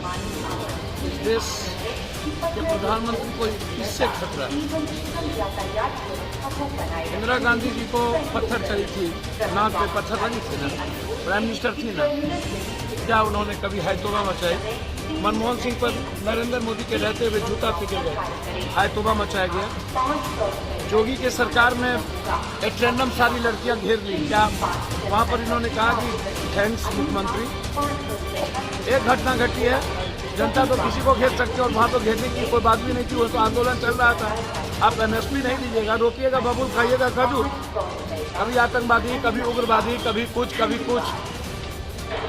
इस देश के प्रधानमंत्री को इससे खतरा है। इंदिरा गांधी जी को पत्थर चढ़ी थी, नाक पे पत्थर लगी थी ना, प्राइम मिनिस्टर थी ना, क्या उन्होंने कभी हैतोबा मचाई? मनमोहन सिंह पर नरेंद्र मोदी के रहते हुए जूता फेंके गए, हैतोबा मचाया गया। योगी के सरकार में एक रैंडम सारी लड़कियां घेर ली, क्या वहां पर इन्होंने कहा कि थैंक्स मुख्यमंत्री? एक घटना घटी है, जनता तो किसी को घेर सकती है और वहां तो घेरने की कोई बात भी नहीं थी, वो तो आंदोलन चल रहा था। आप एमएसपी नहीं दीजिएगा, रोकिएगा, बबूल खाइएगा खजूर, कभी आतंकवादी, कभी उग्रवादी, कभी कुछ कभी कुछ।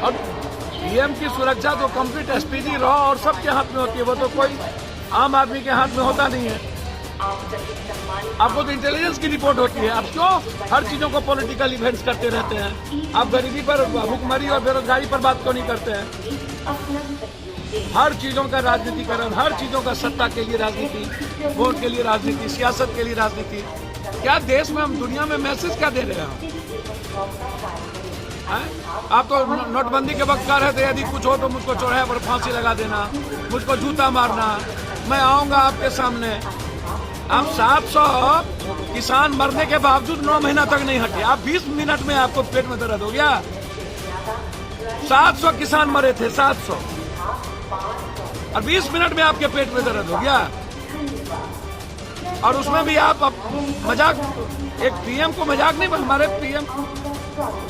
और पीएम की सुरक्षा तो कंप्लीट एसपीजी रॉ और सबके हाथ में होती है, वो तो कोई आम आदमी के हाथ में होता नहीं है। आपको तो इंटेलिजेंस की रिपोर्ट होती है, आप क्यों हर चीजों को पॉलिटिकल इवेंट्स करते रहते हैं? आप गरीबी पर, भुखमरी और बेरोजगारी पर बात क्यों नहीं करते हैं? हर चीजों का राजनीतिकरण, हर चीजों का सत्ता के लिए राजनीति, वोट के लिए राजनीति, सियासत के लिए राजनीति। क्या देश में, हम दुनिया में मैसेज क्या दे रहे हैं? आप तो नोटबंदी के वक्त कह रहे थे यदि कुछ हो तो मुझको चौराहे पर फांसी लगा देना, मुझको जूता मारना, मैं आऊंगा आपके सामने। आप 700 किसान मरने के बावजूद 9 महीना तक नहीं हटे। आप 20 मिनट में आपको पेट में दर्द हो गया। 700 किसान मरे थे, 700, और 20 मिनट में आपके पेट में दर्द हो गया। और उसमें भी आप मजाक, एक पीएम को मजाक नहीं, हमारे पीएम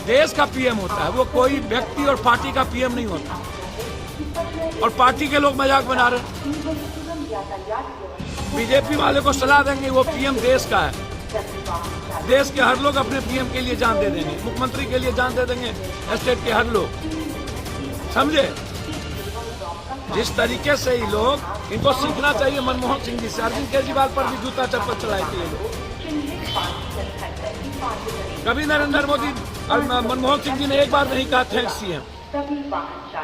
देश का पीएम होता है, वो कोई व्यक्ति और पार्टी का पीएम नहीं होता। और पार्टी के लोग मजाक बना रहे। बीजेपी वाले को सलाह देंगे, वो पीएम देश का है। देश के हर लोग अपने पीएम के लिए जान दे देंगे, मुख्यमंत्री के लिए जान दे देंगे, स्टेट के हर लोग, समझे? जिस तरीके से ही लोग, इनको सीखना चाहिए मनमोहन सिंह जी से। अरविंद केजरीवाल पर भी जूता चप्पल चलाए थे ये लोग। कभी नरेंद्र मोदी और मनमोहन सिंह जी ने एक बार नहीं कहा थैंक्स सीएम।